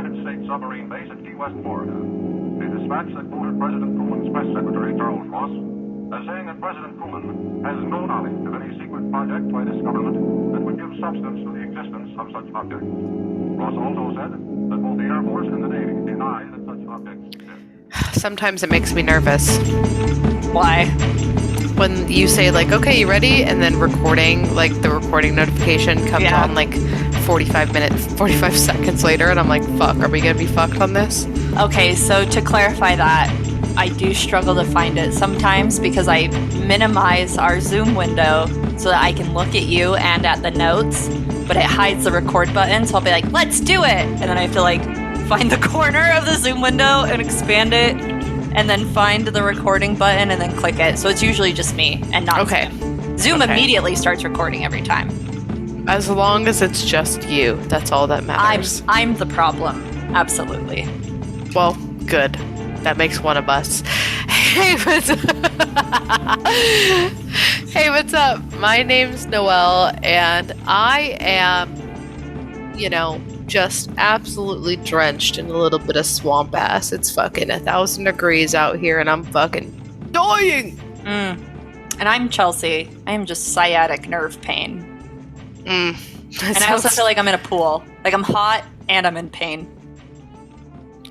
United States submarine base at Key West, Florida. A dispatch that quoted President Truman's press secretary, Charles Ross, as saying that President Truman has no knowledge of any secret project by this government that would give substance to the existence of such objects. Ross also said that both the Air Force and the Navy deny that such objects exist. Sometimes it makes me nervous. Why? When you say, like, okay, you ready? And then recording, like, the recording notification comes on, like, 45 seconds later, and I'm like, fuck, are we gonna be fucked on this? Okay, so to clarify that, I do struggle to find it sometimes because I minimize our Zoom window so that I can look at you and at the notes, but it hides the record button, so I'll be like, let's do it! And then I have to, like, find the corner of the Zoom window and expand it, and then find the recording button and then click it. So it's usually just me and not Zoom. Zoom immediately starts recording every time. As long as it's just you, that's all that matters. I'm the problem. Absolutely. Well, good. That makes one of us. Hey, what's up? Hey, what's up? My name's Noelle, and I am, just absolutely drenched in a little bit of swamp ass. It's fucking 1,000 degrees out here, and I'm fucking dying. And I'm Chelsea. I am just sciatic nerve pain. And I also feel like I'm in a pool. Like, I'm hot and I'm in pain.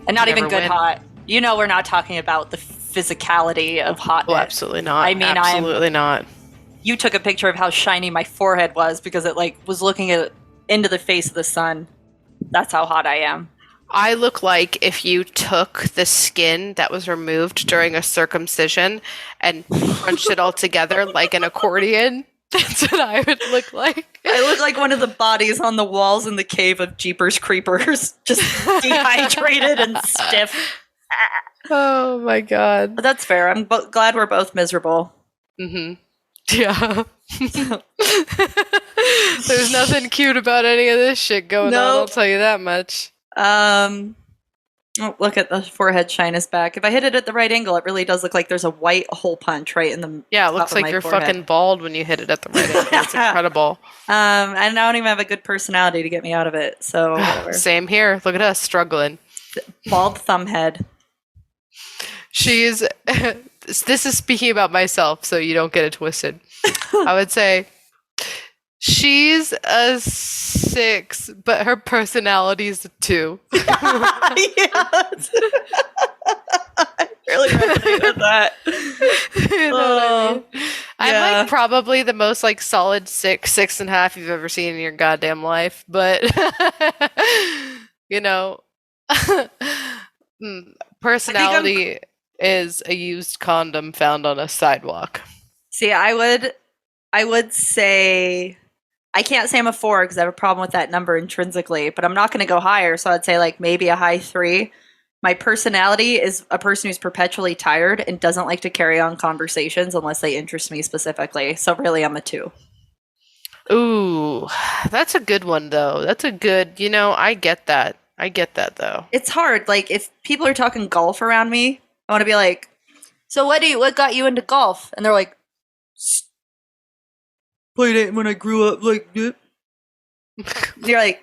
And not even good hot. You know, we're not talking about the physicality of hotness. Well, absolutely not. I mean, absolutely not. You took a picture of how shiny my forehead was because it, like, was looking into the face of the sun. That's how hot I am. I look like if you took the skin that was removed during a circumcision and crunched it all together like an accordion. That's what I would look like. I look like one of the bodies on the walls in the cave of Jeepers Creepers, just dehydrated and stiff. Oh my god. But that's fair. I'm glad we're both miserable. Mm-hmm. Yeah. There's nothing cute about any of this shit going on, I'll tell you that much. Oh, look at the forehead shine is back. If I hit it at the right angle, it really does look like there's a white hole punch right in the it looks like you're forehead. Fucking bald when you hit it at the right angle. It's incredible. And I don't even have a good personality to get me out of it, so whatever. Same here. Look at us struggling. Bald thumb head. She's this is speaking about myself, so you don't get it twisted. I would say she's a 6, but her personality's a 2. Yes. I really resonate with that. You know what I mean? I'm like probably the most like solid 6.5 you've ever seen in your goddamn life, but personality is a used condom found on a sidewalk. See, I would say, I can't say I'm a 4 because I have a problem with that number intrinsically, but I'm not going to go higher, so I'd say like maybe a high 3. My personality is a person who's perpetually tired and doesn't like to carry on conversations unless they interest me specifically, so really I'm a 2. Ooh, that's a good one though. That's a good, I get that. I get that though. It's hard. Like, if people are talking golf around me, I want to be like, so what got you into golf? And they're like, played it when I grew up, like, you're like,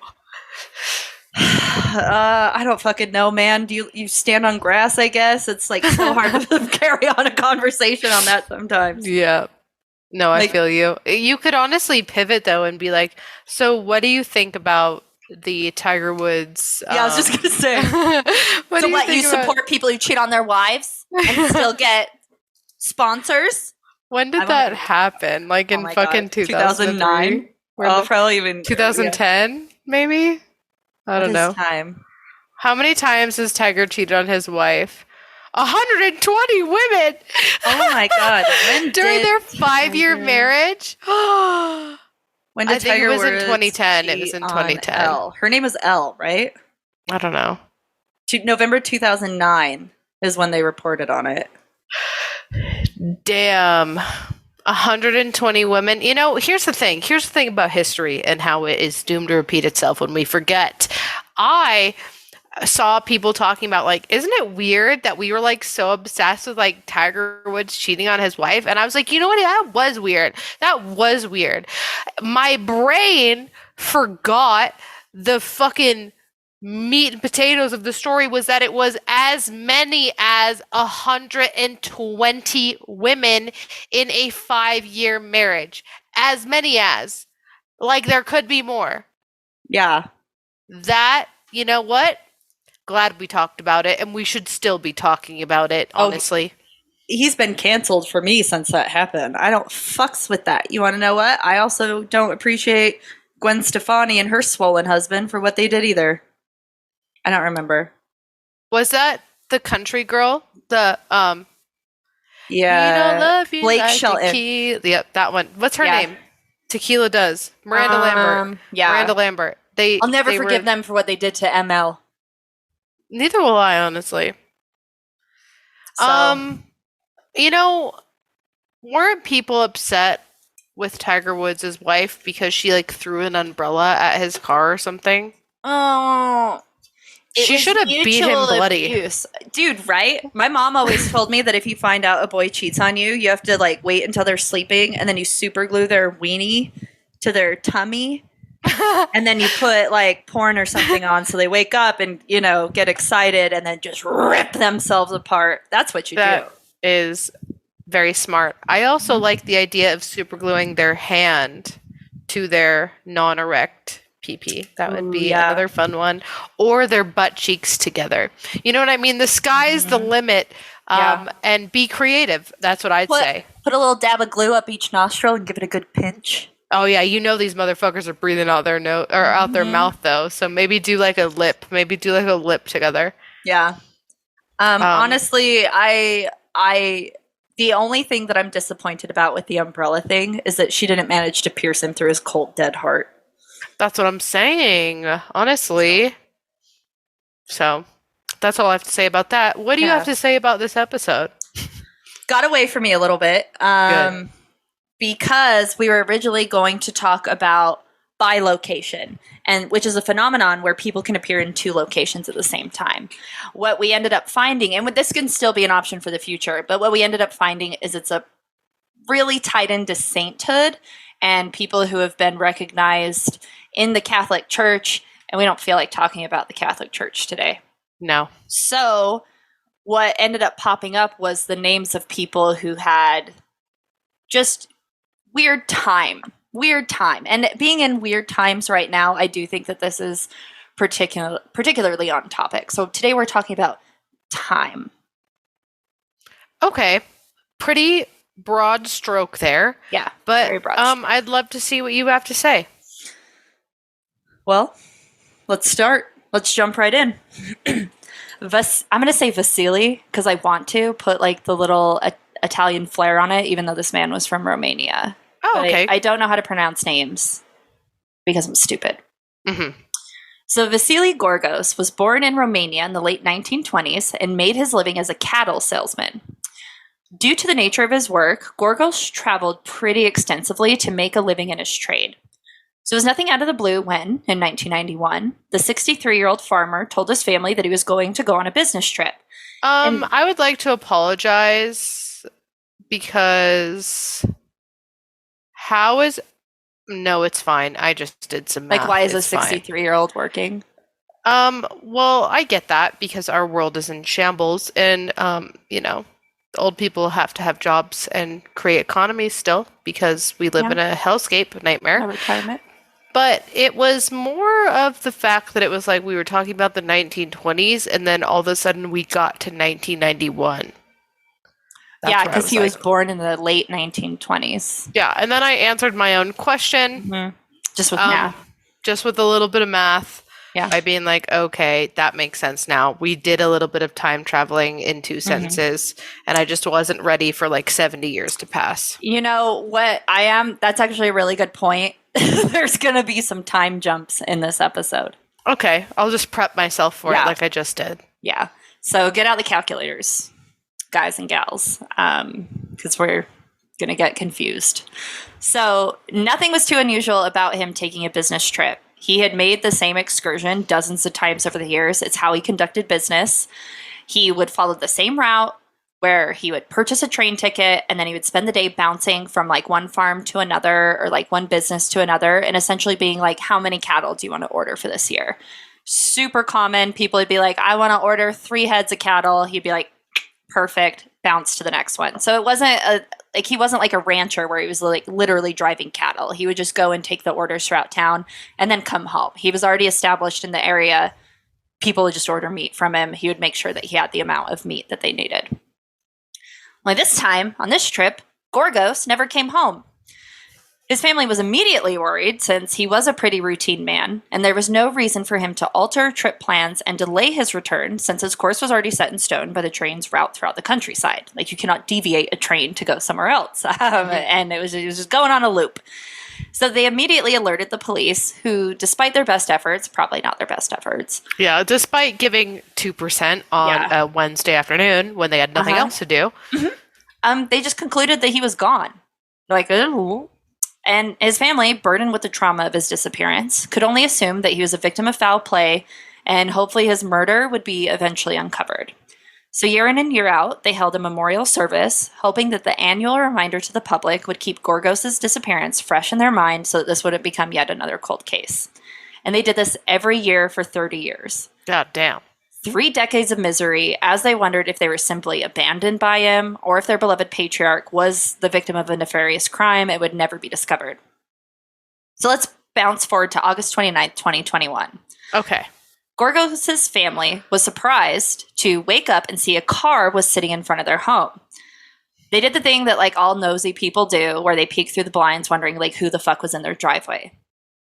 I don't fucking know, man. Do you stand on grass, I guess? It's like so hard to carry on a conversation on that sometimes. Yeah. No, I feel you. You could honestly pivot though and be like, so what do you think about the Tiger Woods? Yeah, I was just gonna say. So what, you support people who cheat on their wives and still get sponsors? When did that happen? Like in fucking 2009? Oh, probably even 2010, maybe? I don't know. Time? How many times has Tiger cheated on his wife? 120 women! Oh my god. During their 5-year marriage? When did Tiger Woods? It was in 2010. It was in 2010. Elle. Her name is Elle, right? I don't know. November 2009 is when they reported on it. Damn. 120 women. Here's the thing. Here's the thing about history and how it is doomed to repeat itself when we forget. I saw people talking about, like, isn't it weird that we were, like, so obsessed with, like, Tiger Woods cheating on his wife? And I was like, you know what? That was weird. That was weird. My brain forgot the fucking meat and potatoes of the story was that it was as many as 120 women in a 5-year marriage. As many as. Like, there could be more. Yeah. That, you know what? Glad we talked about it, and we should still be talking about it, honestly. He's been canceled for me since that happened. I don't fucks with that. You want to know what? I also don't appreciate Gwen Stefani and her swollen husband for what they did either. I don't remember. Was that the country girl? The, Yeah. You don't love you Blake like Shelton. tequila. Yep, that one. What's her name? Tequila does. Miranda Lambert. Yeah. Miranda Lambert. I'll never forgive them for what they did to ML. Neither will I, honestly. So. You know, weren't people upset with Tiger Woods' wife because she like threw an umbrella at his car or something? Oh. She should have beat him bloody. Abuse. Dude, right? My mom always told me that if you find out a boy cheats on you, you have to like wait until they're sleeping and then you super glue their weenie to their tummy. And then you put like porn or something on so they wake up and, you know, get excited and then just rip themselves apart. That's what you do. That is very smart. I also like the idea of supergluing their hand to their non-erect PP. That would be another fun one. Or their butt cheeks together. You know what I mean? The sky's the limit. And be creative. That's what I'd say. Put a little dab of glue up each nostril and give it a good pinch. Oh yeah, you know these motherfuckers are breathing out their nose or out their mouth though. So maybe do like a lip. Maybe do like a lip together. Yeah. Honestly, I the only thing that I'm disappointed about with the umbrella thing is that she didn't manage to pierce him through his cold, dead heart. That's what I'm saying, honestly. So that's all I have to say about that. What do you have to say about this episode? Got away from me a little bit. Good. Because we were originally going to talk about bilocation, and which is a phenomenon where people can appear in two locations at the same time. What we ended up finding, and this can still be an option for the future, but what we ended up finding is it's a really tied into sainthood and people who have been recognized in the Catholic Church, and we don't feel like talking about the Catholic Church today. No. So what ended up popping up was the names of people who had just weird time. And being in weird times right now, I do think that this is particularly on topic. So today we're talking about time. Okay. Pretty broad stroke there. Yeah. But very broad stroke. I'd love to see what you have to say. Well, let's start. Let's jump right in. I'm going to say Vasily because I want to put like the little Italian flair on it, even though this man was from Romania. Oh, okay. I don't know how to pronounce names because I'm stupid. Mm-hmm. So Vasily Gorgos was born in Romania in the late 1920s and made his living as a cattle salesman. Due to the nature of his work, Gorgos traveled pretty extensively to make a living in his trade. So it was nothing out of the blue when, in 1991, the 63-year-old farmer told his family that he was going to go on a business trip. I would like to apologize because no, it's fine. I just did some math. Like, why is a It's fine. 63-year-old working? Well, I get that because our world is in shambles and, old people have to have jobs and create economies still because we live in a hellscape nightmare. A retirement. But it was more of the fact that it was like we were talking about the 1920s and then all of a sudden we got to 1991. Yeah, because he was born in the late 1920s. Yeah, and then I answered my own question. Mm-hmm. Just with math. Just with a little bit of math. Yeah. By being like, okay, that makes sense now. We did a little bit of time traveling in two sentences, and I just wasn't ready for like 70 years to pass. You know what I am? That's actually a really good point. There's going to be some time jumps in this episode. Okay, I'll just prep myself for it like I just did. Yeah. So get out the calculators, guys and gals, because we're going to get confused. So nothing was too unusual about him taking a business trip. He had made the same excursion dozens of times over the years. It's how he conducted business. He would follow the same route where he would purchase a train ticket and then he would spend the day bouncing from like one farm to another or like one business to another and essentially being like, how many cattle do you want to order for this year? super common. People would be like, I want to order 3 heads of cattle. He'd be like, perfect, bounce to the next one. So it wasn't he wasn't like a rancher where he was like literally driving cattle. He would just go and take the orders throughout town and then come home. He was already established in the area. People would just order meat from him. He would make sure that he had the amount of meat that they needed. Well, this time on this trip, Gorgos never came home. His family was immediately worried since he was a pretty routine man, and there was no reason for him to alter trip plans and delay his return since his course was already set in stone by the train's route throughout the countryside. Like, you cannot deviate a train to go somewhere else. And it was just going on a loop. So they immediately alerted the police, who, despite their best efforts, probably not their best efforts. Yeah, despite giving 2% on a Wednesday afternoon when they had nothing else to do. They just concluded that he was gone. Like, oh. And his family, burdened with the trauma of his disappearance, could only assume that he was a victim of foul play, and hopefully his murder would be eventually uncovered. So year in and year out, they held a memorial service, hoping that the annual reminder to the public would keep Gorgos' disappearance fresh in their mind so that this wouldn't become yet another cold case. And they did this every year for 30 years. God damn. 3 decades of misery as they wondered if they were simply abandoned by him or if their beloved patriarch was the victim of a nefarious crime and would never be discovered. So let's bounce forward to August 29th, 2021. Okay. Gorgos' family was surprised to wake up and see a car was sitting in front of their home. They did the thing that like all nosy people do, where they peek through the blinds wondering like who the fuck was in their driveway.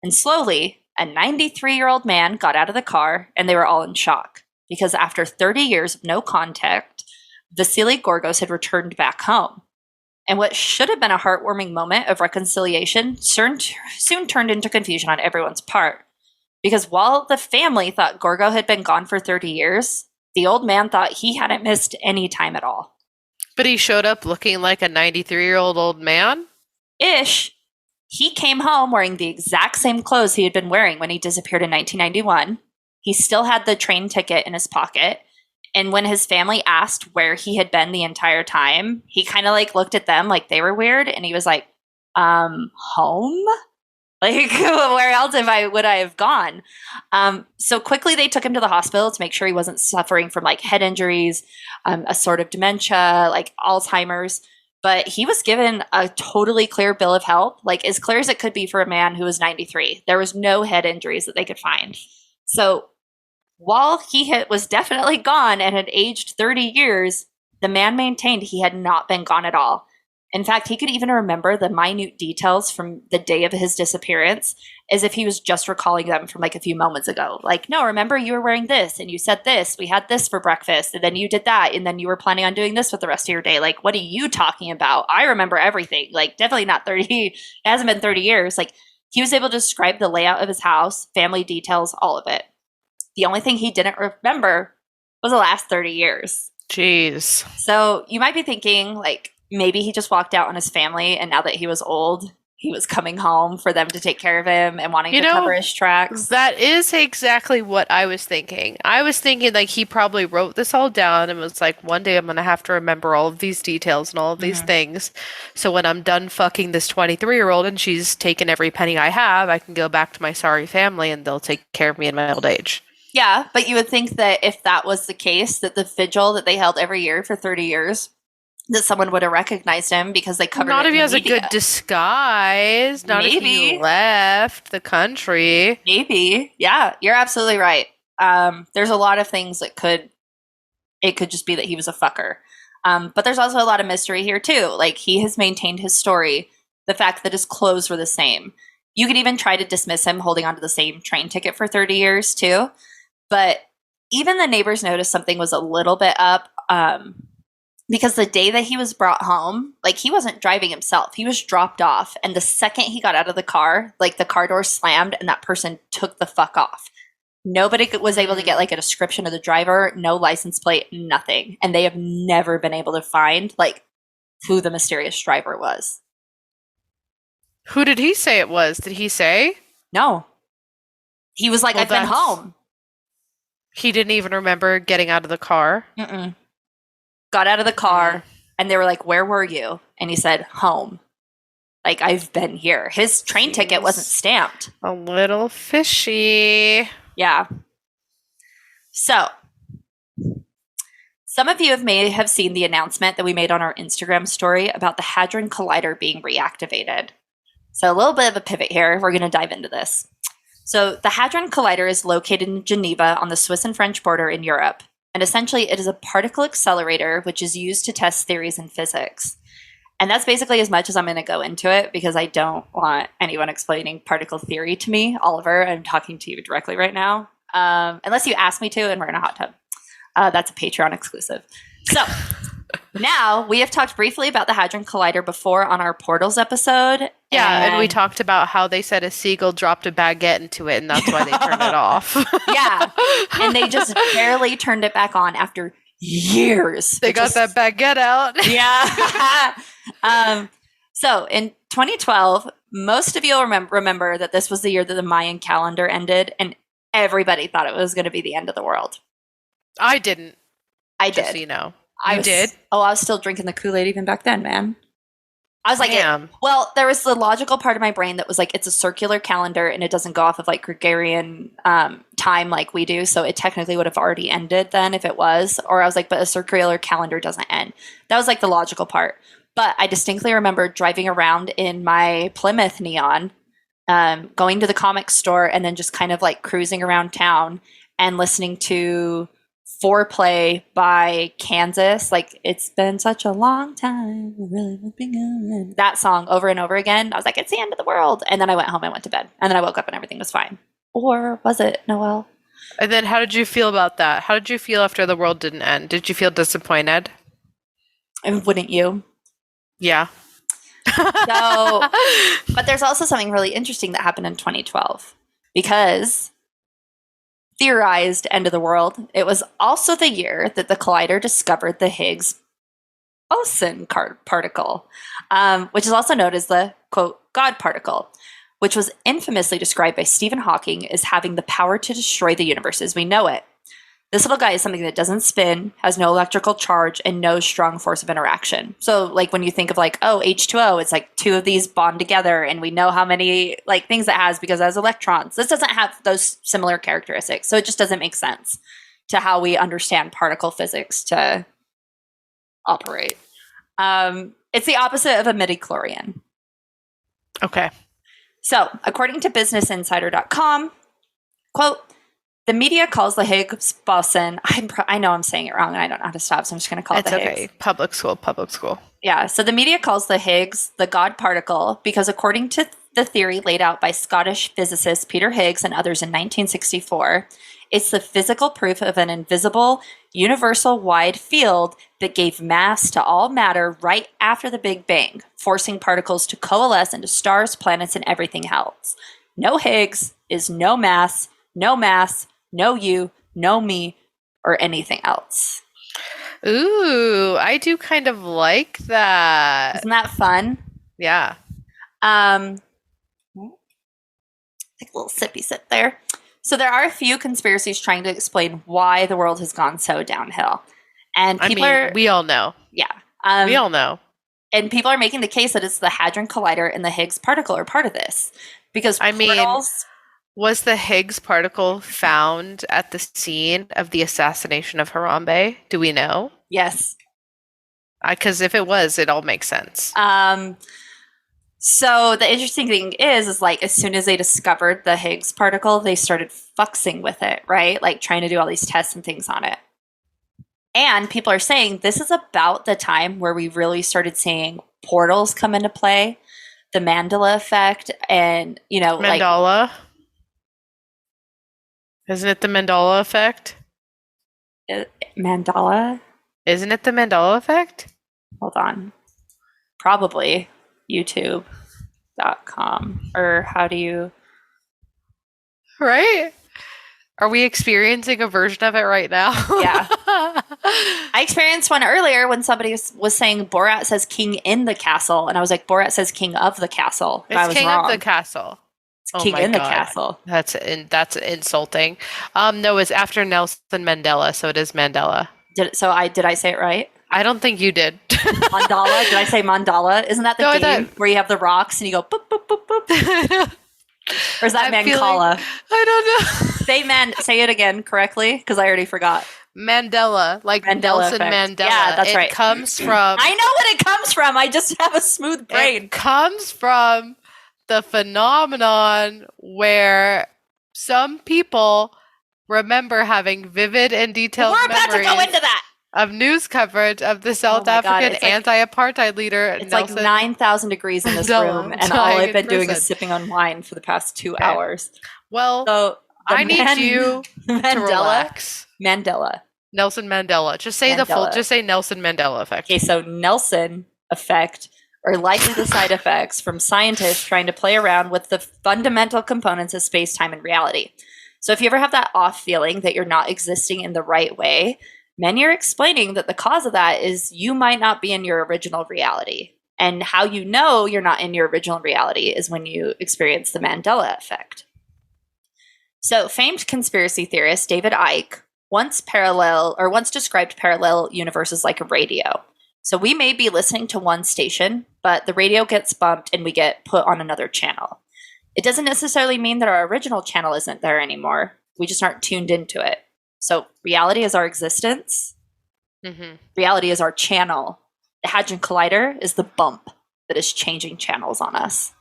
And slowly, a 93-year-old man got out of the car and they were all in shock. Because after 30 years of no contact, Vasily Gorgos had returned back home. And what should have been a heartwarming moment of reconciliation soon turned into confusion on everyone's part. Because while the family thought Gorgo had been gone for 30 years, the old man thought he hadn't missed any time at all. But he showed up looking like a 93-year-old old man? Ish. He came home wearing the exact same clothes he had been wearing when he disappeared in 1991. He still had the train ticket in his pocket. And when his family asked where he had been the entire time, he kind of like looked at them like they were weird. And he was like, home? Like, where else would I have gone? So quickly they took him to the hospital to make sure he wasn't suffering from like head injuries, a sort of dementia, like Alzheimer's. But he was given a totally clear bill of health, like as clear as it could be for a man who was 93. There was no head injuries that they could find. So while he was definitely gone and had aged 30 years, the man maintained he had not been gone at all. In fact, he could even remember the minute details from the day of his disappearance as if he was just recalling them from like a few moments ago. Like, no, remember you were wearing this and you said this, we had this for breakfast, and then you did that, and then you were planning on doing this with the rest of your day. Like, what are you talking about? I remember everything. Like, definitely not 30. It hasn't been 30 years. Like, he was able to describe the layout of his house, family details, all of it. The only thing he didn't remember was the last 30 years. Jeez. So you might be thinking, like, maybe he just walked out on his family, and now that he was old, he was coming home for them to take care of him and wanting to cover his tracks. That is exactly what I was thinking. I was thinking, like, he probably wrote this all down and was like, one day I'm going to have to remember all of these details and all of these things. So when I'm done fucking this 23-year-old and she's taken every penny I have, I can go back to my sorry family and they'll take care of me in my old age. Yeah, but you would think that if that was the case, that the vigil that they held every year for 30 years, that someone would have recognized him because they covered not it if he has media. a good disguise. Not if he left the country. Maybe. Yeah, you're absolutely right. There's a lot of things that it could just be that he was a fucker. But there's also a lot of mystery here too. Like, he has maintained his story. The fact that his clothes were the same. You could even try to dismiss him holding onto the same train ticket for 30 years too. But even the neighbors noticed something was a little bit up. Because the day that he was brought home, like, he wasn't driving himself. He was dropped off. And the second he got out of the car, like, the car door slammed and that person took the fuck off. Nobody was able to get, like, a description of the driver, no license plate, nothing. And they have never been able to find, like, who the mysterious driver was. Who did he say it was? Did he say? No. He was like, I've been home. He didn't even remember getting out of the car? Mm-mm. Got out of the car, and they were like, where were you? And he said, home. Like, I've been here. His train ticket wasn't stamped. A little fishy. Yeah. So, some of you may have seen the announcement that we made on our Instagram story about the Hadron Collider being reactivated. So, a little bit of a pivot here. We're going to dive into this. So, the Hadron Collider is located in Geneva on the Swiss and French border in Europe. And essentially, it is a particle accelerator which is used to test theories in physics. And that's basically as much as I'm going to go into it because I don't want anyone explaining particle theory to me. Oliver, I'm talking to you directly right now. Unless you ask me to, and we're in a hot tub. That's a Patreon exclusive. So now we have talked briefly about the Hadron Collider before on our Portals episode. Yeah, and we talked about how they said a seagull dropped a baguette into it, and that's why they turned it off. Yeah, and they just barely turned it back on after years. They got that baguette out. Yeah. So in 2012, most of you will remember that this was the year that the Mayan calendar ended, and everybody thought it was going to be the end of the world. I didn't. I Just did. so you know. I did? Oh, I was still drinking the Kool-Aid even back then, man. I was like, Damn. well, there was the logical part of my brain that was like, it's a circular calendar and it doesn't go off of like Gregorian time like we do. So it technically would have already ended then if it was. Or I was like, but a circular calendar doesn't end. That was like the logical part. But I distinctly remember driving around in my Plymouth Neon, going to the comic store and then just kind of like cruising around town and listening to Foreplay by Kansas, like it's been such a long time, really good. That song over and over again. I was like, it's the end of the world. And then I went home and went to bed. And then I woke up and everything was fine. Or was it, Noelle? And then how did you feel about that? How did you feel after the world didn't end? Did you feel disappointed? And wouldn't you? Yeah. So, but there's also something really interesting that happened in 2012 because theorized end of the world. It was also the year that the collider discovered the Higgs boson particle, which is also known as the, quote, God particle, which was infamously described by Stephen Hawking as having the power to destroy the universe as we know it. This little guy is something that doesn't spin, has no electrical charge, and no strong force of interaction. So, like, when you think of, like, oh, H2O, it's like two of these bond together, and we know how many, like, things it has because it has electrons. This doesn't have those similar characteristics, so it just doesn't make sense to how we understand particle physics to operate. It's the opposite of a midichlorian. Okay. So, according to BusinessInsider.com, quote, the media calls the Higgs boson, I know I'm saying it wrong and I don't know how to stop, so I'm just going to call it the Higgs. It's okay. Public school. Yeah, so the media calls the Higgs the God particle because according to the theory laid out by Scottish physicist Peter Higgs and others in 1964, it's the physical proof of an invisible, universal-wide field that gave mass to all matter right after the Big Bang, forcing particles to coalesce into stars, planets, and everything else. No Higgs is no mass, no you, no me, or anything else. Ooh, I do kind of like that. Isn't that fun? Yeah. Take a little sippy sip there. So there are a few conspiracies trying to explain why the world has gone so downhill. And people we all know. Yeah. We all know. And people are making the case that it's the Hadron Collider and the Higgs particle are part of this. Because portals... Was the Higgs particle found at the scene of the assassination of Harambe? Do we know? Yes. Because if it was, it all makes sense. So the interesting thing is like as soon as they discovered the Higgs particle, they started fuxing with it, right? Like trying to do all these tests and things on it. And people are saying this is about the time where we really started seeing portals come into play, the Mandela effect, and, you know, Mandela? Isn't it the Mandela effect? Mandela? Isn't it the Mandela effect? Hold on. Probably youtube.com. Or how do you... Right? Are we experiencing a version of it right now? Yeah. I experienced one earlier when somebody was saying Borat says king in the castle. And I was like, Borat says king of the castle. It's I was king wrong. of the castle. It's king in the castle. That's insulting. No, it's after Nelson Mandela, so it is Mandela. Did I say it right? I don't think you did. Mandala? Did I say mandala? Isn't that the game where you have the rocks and you go boop, boop, boop, boop? Or is that Mancala? I don't know. Say it again correctly, because I already forgot. Mandela, like Mandela Nelson effect. Mandela. Yeah, that's right. It comes from. I know what it comes from. I just have a smooth brain. It comes from the phenomenon where some people remember having vivid and detailed We're about to go memories into that. of news coverage of the South my God, African it's like- anti-apartheid leader It's Nelson like 9,000 degrees in this Mandela room, and dying all I've in been doing prison. is sipping on wine for the past 2 Okay. hours. Well, So I need you to relax. Mandela. Nelson Mandela. Just say the full. Mandela. Just say Nelson Mandela effect. Okay, so Nelson effect are likely the side effects from scientists trying to play around with the fundamental components of space, time, and reality. So if you ever have that off feeling that you're not existing in the right way, many are explaining that the cause of that is you might not be in your original reality. And how you know you're not in your original reality is when you experience the Mandela effect. So famed conspiracy theorist David Icke once described parallel universes like a radio. So we may be listening to one station, but the radio gets bumped and we get put on another channel. It doesn't necessarily mean that our original channel isn't there anymore. We just aren't tuned into it. So reality is our existence. Mm-hmm. Reality is our channel. The Hadron Collider is the bump that is changing channels on us.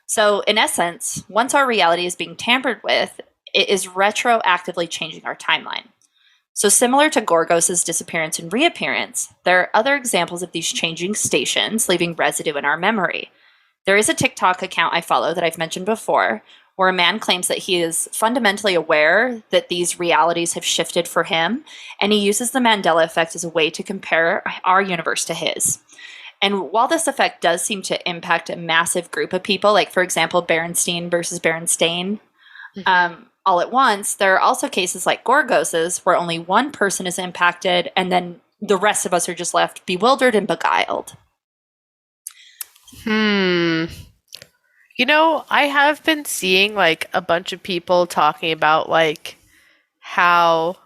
So in essence, once our reality is being tampered with, it is retroactively changing our timeline. So similar to Gorgos's disappearance and reappearance, there are other examples of these changing stations leaving residue in our memory. There is a TikTok account I follow that I've mentioned before, where a man claims that he is fundamentally aware that these realities have shifted for him, and he uses the Mandela effect as a way to compare our universe to his. And while this effect does seem to impact a massive group of people, like for example, Berenstein versus Berenstain, all at once, there are also cases like Gorgos's where only one person is impacted, and then the rest of us are just left bewildered and beguiled. You know, I have been seeing like a bunch of people talking about like how,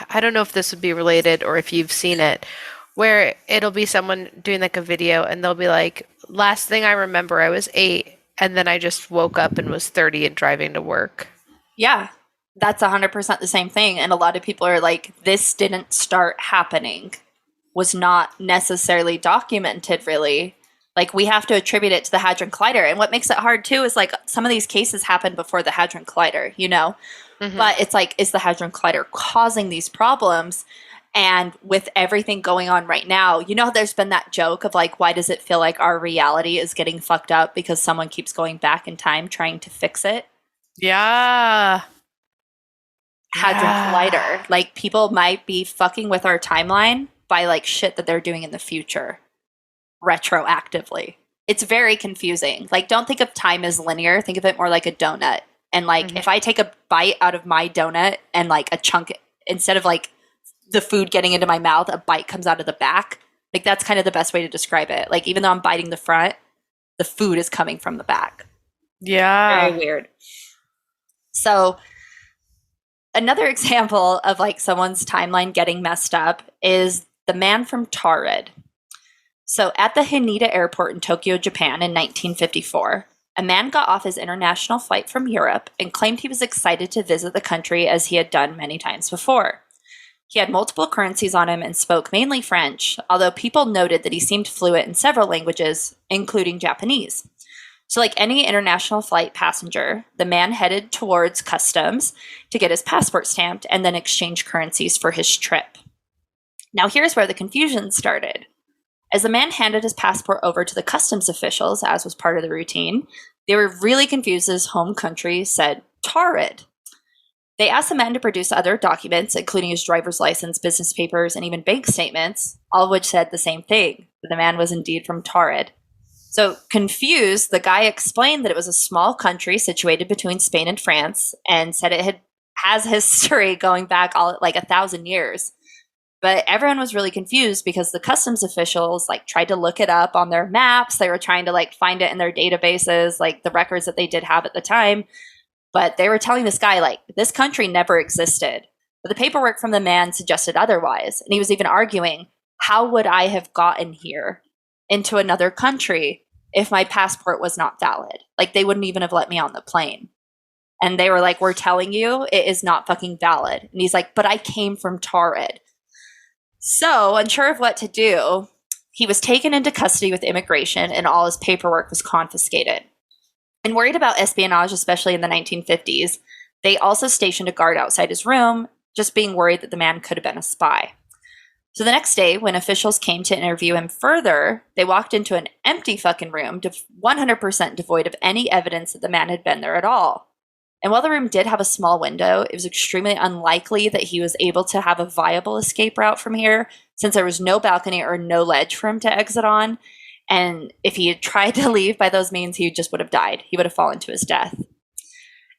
I don't know if this would be related or if you've seen it, where it'll be someone doing like a video and they'll be like, last thing I remember, I was 8 and then I just woke up and was 30 and driving to work. Yeah, that's 100% the same thing. And a lot of people are like, this didn't start happening, was not necessarily documented really. Like, we have to attribute it to the Hadron Collider. And what makes it hard, too, is, like, some of these cases happened before the Hadron Collider, you know? Mm-hmm. But it's like, is the Hadron Collider causing these problems? And with everything going on right now, you know, there's been that joke of, like, why does it feel like our reality is getting fucked up because someone keeps going back in time trying to fix it? Yeah. Hadron Collider. Like, people might be fucking with our timeline by, like, shit that they're doing in the future. Retroactively. It's very confusing. Like, don't think of time as linear. Think of it more like a donut. And like, if I take a bite out of my donut and like a chunk, instead of like the food getting into my mouth, a bite comes out of the back. Like, that's kind of the best way to describe it. Like, even though I'm biting the front, the food is coming from the back. Yeah. Very weird. So another example of like someone's timeline getting messed up is the man from Taurid. So at the Haneda Airport in Tokyo, Japan in 1954, a man got off his international flight from Europe and claimed he was excited to visit the country as he had done many times before. He had multiple currencies on him and spoke mainly French, although people noted that he seemed fluent in several languages, including Japanese. So like any international flight passenger, the man headed towards customs to get his passport stamped and then exchange currencies for his trip. Now here's where the confusion started. As the man handed his passport over to the customs officials, as was part of the routine, they were really confused as home country said Taurid. They asked the man to produce other documents, including his driver's license, business papers, and even bank statements, all of which said the same thing, that the man was indeed from Taurid. So, confused, the guy explained that it was a small country situated between Spain and France, and said it has history going back all like 1,000 years. But everyone was really confused because the customs officials like tried to look it up on their maps. They were trying to like find it in their databases, like the records that they did have at the time. But they were telling this guy like this country never existed. But the paperwork from the man suggested otherwise. And he was even arguing, how would I have gotten here into another country if my passport was not valid? Like they wouldn't even have let me on the plane. And they were like, we're telling you it is not fucking valid. And he's like, but I came from Taurid. So, unsure of what to do, he was taken into custody with immigration and all his paperwork was confiscated. And worried about espionage, especially in the 1950s, they also stationed a guard outside his room, just being worried that the man could have been a spy. So the next day, when officials came to interview him further, they walked into an empty fucking room, 100% devoid of any evidence that the man had been there at all. And while the room did have a small window, it was extremely unlikely that he was able to have a viable escape route from here, since there was no balcony or no ledge for him to exit on. And if he had tried to leave by those means, he just would have died. He would have fallen to his death.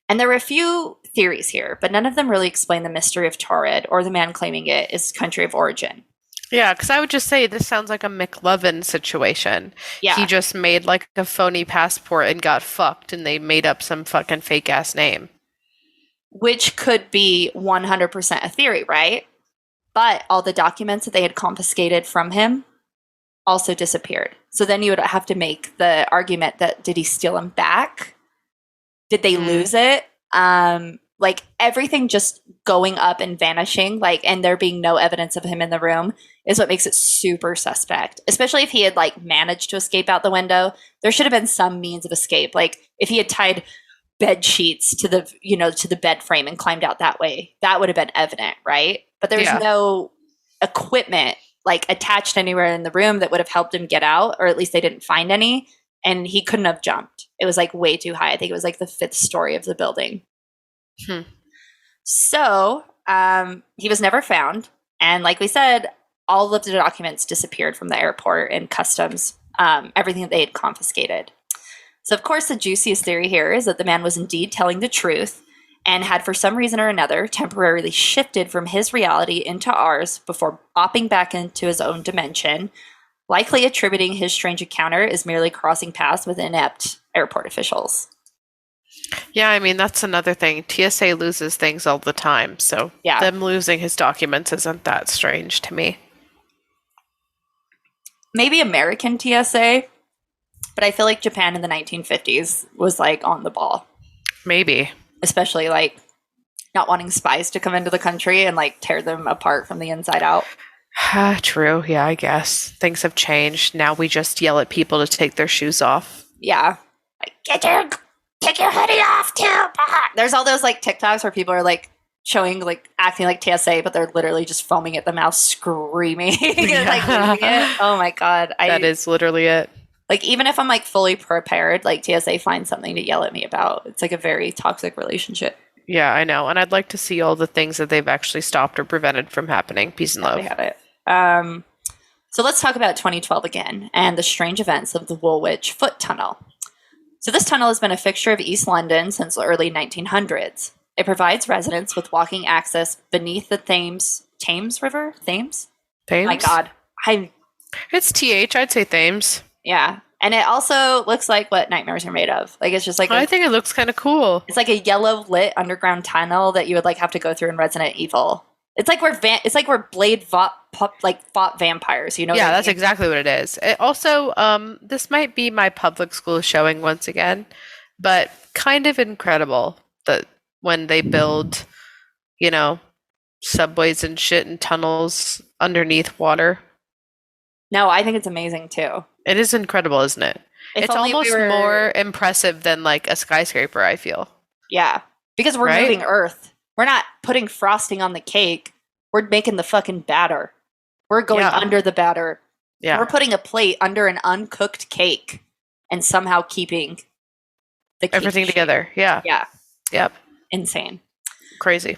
And there were a few theories here, but none of them really explain the mystery of Taurid or the man claiming it is country of origin. Yeah, because I would just say this sounds like a McLovin situation. Yeah. He just made like a phony passport and got fucked, and they made up some fucking fake ass name. Which could be 100% a theory, right? But all the documents that they had confiscated from him also disappeared. So then you would have to make the argument that did he steal them back? Did they lose it? Like everything just going up and vanishing, like, and there being no evidence of him in the room is what makes it super suspect. Especially if he had like managed to escape out the window, there should have been some means of escape. Like if he had tied bed sheets to the, to the bed frame and climbed out that way, that would have been evident, right? But there's no equipment like attached anywhere in the room that would have helped him get out, or at least they didn't find any, and he couldn't have jumped. It was like way too high. I think it was like the 5th story of the building. So he was never found. And like we said, all of the documents disappeared from the airport and customs, everything that they had confiscated. So of course, the juiciest theory here is that the man was indeed telling the truth and had for some reason or another temporarily shifted from his reality into ours before bopping back into his own dimension, likely attributing his strange encounter as merely crossing paths with inept airport officials. Yeah, I mean, that's another thing. TSA loses things all the time, so them losing his documents isn't that strange to me. Maybe American TSA, but I feel like Japan in the 1950s was like on the ball. Maybe. Especially like not wanting spies to come into the country and like tear them apart from the inside out. True, yeah, I guess. Things have changed. Now we just yell at people to take their shoes off. Yeah. Like, take your hoodie off too. There's all those like TikToks where people are like showing like acting like TSA, but they're literally just foaming at the mouth, screaming and like losing it. Oh my god, that is literally it. Like even if I'm like fully prepared, like TSA finds something to yell at me about. It's like a very toxic relationship. Yeah, I know, and I'd like to see all the things that they've actually stopped or prevented from happening. Peace and love. They have it. So let's talk about 2012 again and the strange events of the Woolwich Foot Tunnel. So this tunnel has been a fixture of East London since the early 1900s. It provides residents with walking access beneath the Thames River? Thames? Thames? My God. It's TH, I'd say Thames. Yeah. And it also looks like what nightmares are made of. Like it's just like I think it looks kind of cool. It's like a yellow lit underground tunnel that you would like have to go through in Resident Evil. It's like where Blade fought vampires, you know? Yeah, that's exactly what it is. It also, this might be my public school showing once again, but kind of incredible that when they build, subways and shit and tunnels underneath water. No, I think it's amazing too. It is incredible, isn't it? It's almost more impressive than like a skyscraper, I feel. Yeah, because we're moving Earth. We're not putting frosting on the cake. We're making the fucking batter. We're going under the batter. Yeah. We're putting a plate under an uncooked cake and somehow keeping the cake everything together. Yeah. Yeah. Yep. Insane. Crazy.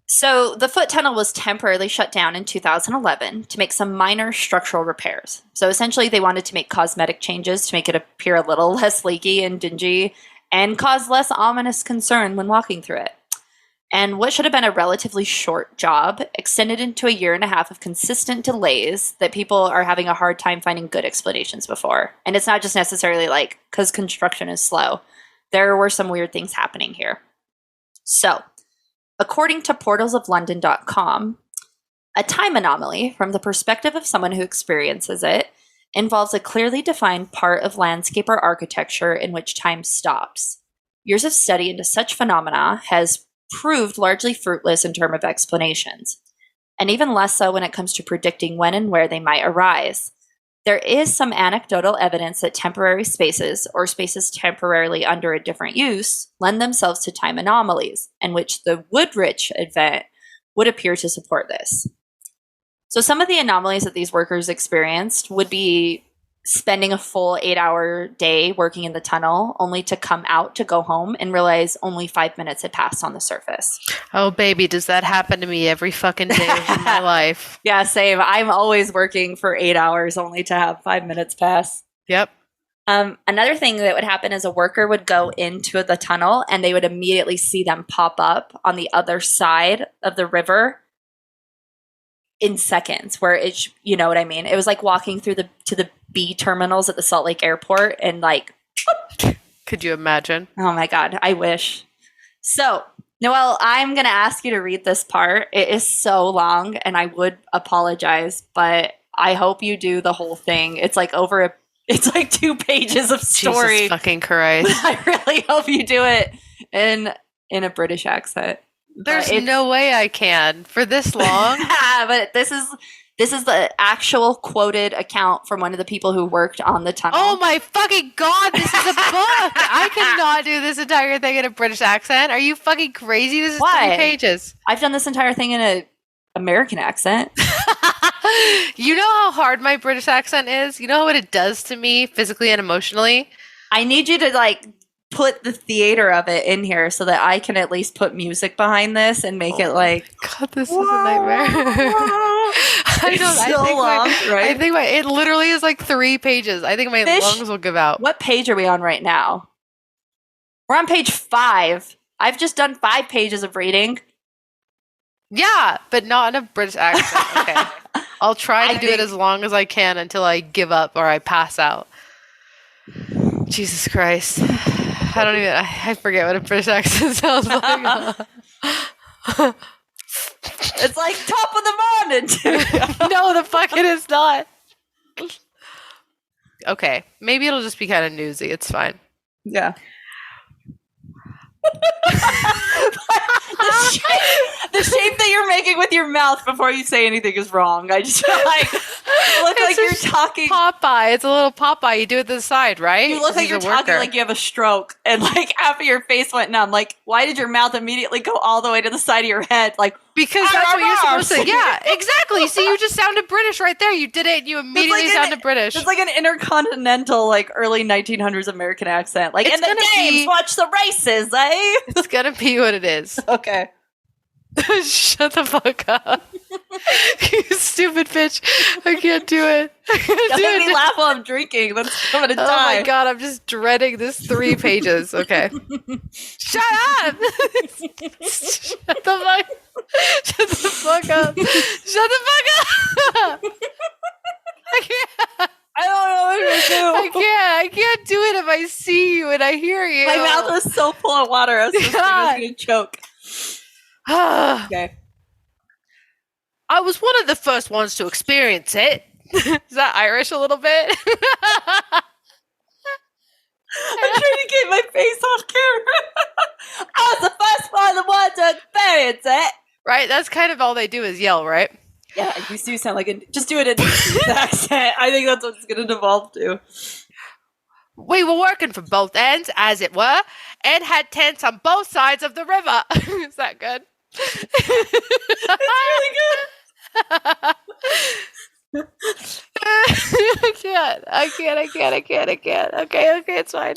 So the foot tunnel was temporarily shut down in 2011 to make some minor structural repairs. So essentially they wanted to make cosmetic changes to make it appear a little less leaky and dingy and cause less ominous concern when walking through it. And what should have been a relatively short job extended into a year and a half of consistent delays that people are having a hard time finding good explanations before. And it's not just necessarily like because construction is slow. There were some weird things happening here. So, according to portalsoflondon.com, a time anomaly, from the perspective of someone who experiences it, involves a clearly defined part of landscape or architecture in which time stops. Years of study into such phenomena has proved largely fruitless in terms of explanations, and even less so when it comes to predicting when and where they might arise. There is some anecdotal evidence that temporary spaces, or spaces temporarily under a different use, lend themselves to time anomalies, and which the Woodrich event would appear to support this. So some of the anomalies that these workers experienced would be spending a full 8-hour day working in the tunnel, only to come out to go home and realize only 5 minutes had passed on the surface. Oh, baby, does that happen to me every fucking day of my life? Yeah, same. I'm always working for 8 hours only to have 5 minutes pass. Yep. Another thing that would happen is a worker would go into the tunnel and they would immediately see them pop up on the other side of the river in seconds, where it's, you know what I mean? It was like walking through to the B terminals at the Salt Lake airport and like, whoop. Could you imagine? Oh my God, I wish. So, Noelle, I'm going to ask you to read this part. It is so long and I would apologize, but I hope you do the whole thing. It's like it's like 2 pages of story. Jesus fucking Christ. I really hope you do it in a British accent. There's no way I can for this long. But this is the actual quoted account from one of the people who worked on the tunnel. Oh my fucking God, this is a book. I cannot do this entire thing in a British accent. Are you fucking crazy? This is 3 pages. I've done this entire thing in an American accent. You know how hard my British accent is? You know what it does to me physically and emotionally? I need you to like put the theater of it in here so that I can at least put music behind this and make it like, God, this is a nightmare. I think it literally is like 3 pages. I think my lungs will give out. What page are we on right now? We're on page 5. I've just done 5 pages of reading. Yeah, but not in a British accent. Okay. I'll try to do it as long as I can until I give up or I pass out. Jesus Christ. I forget what a British accent sounds like. It's like top of the morning. No, the fuck it is not. Okay, maybe it'll just be kind of newsy. It's fine. Yeah. The shape that you're making with your mouth before you say anything is wrong. I just feel like you look like you're talking Popeye. It's a little Popeye. You do it to the side, right? You look like you're talking like you have a stroke, and like after your face went numb, like why did your mouth immediately go all the way to the side of your head? Like because that's what you're supposed to. Yeah, exactly. See, you just sounded British right there. You did it. You immediately sounded British. It's like an intercontinental, like early 1900s American accent. Like in the games, watch the races, eh? It's gonna be what it is. Okay. Shut the fuck up. You stupid bitch. I can't do it. Don't make me laugh while I'm drinking. I'm gonna die. Oh my God, I'm just dreading this 3 pages. Okay. Shut up! Shut the fuck up. Shut the fuck up! I can't. I don't know what to do. I can't do it if I see you and I hear you. My mouth was so full of water. I was gonna choke. Okay. I was one of the first ones to experience it. Is that Irish a little bit? I'm trying to get my face off camera. I was the first one to experience it. Right? That's kind of all they do is yell, right? Yeah, you do sound like just do it in an accent. I think that's what it's going to devolve to. We were working from both ends, as it were, and had tents on both sides of the river. Is that good? It's really good. I can't. Okay, it's fine.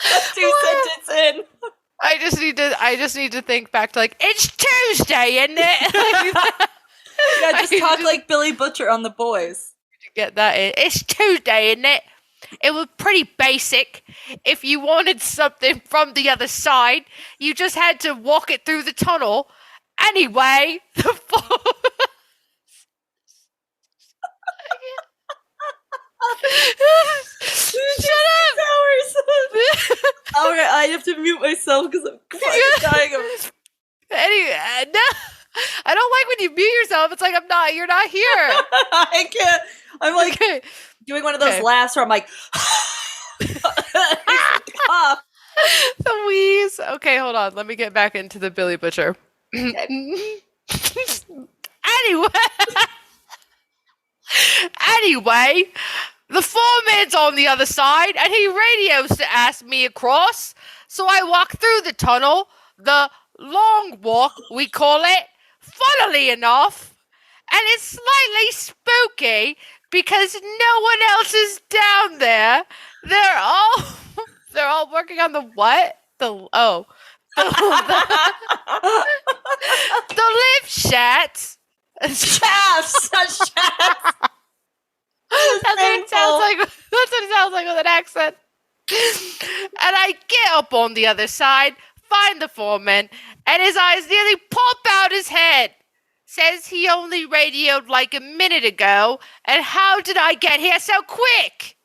That's 2 sentences in. I just need to think back to like, it's Tuesday, isn't it? Yeah, just talk like Billy Butcher on The Boys. Get that in. It's Tuesday, isn't it? It was pretty basic. If you wanted something from the other side, you just had to walk it through the tunnel. Anyway, the Shut up! Okay, I have to mute myself because I'm dying of. Anyway, no. I don't like when you mute yourself. It's like you're not here. I can't. I'm like doing one of those laughs where I'm like, cough. The wheeze. Okay, hold on. Let me get back into the Billy Butcher. Okay. Anyway, the foreman's on the other side, and he radios to ask me across. So I walk through the tunnel, the long walk, we call it, funnily enough. And it's slightly spooky because no one else is down there. They're all working on the what? The lift shafts. Shafts. That's what it sounds like. That's what it sounds like with an accent. And I get up on the other side, find the foreman, and his eyes nearly pop out his head. Says he only radioed like a minute ago, and how did I get here so quick?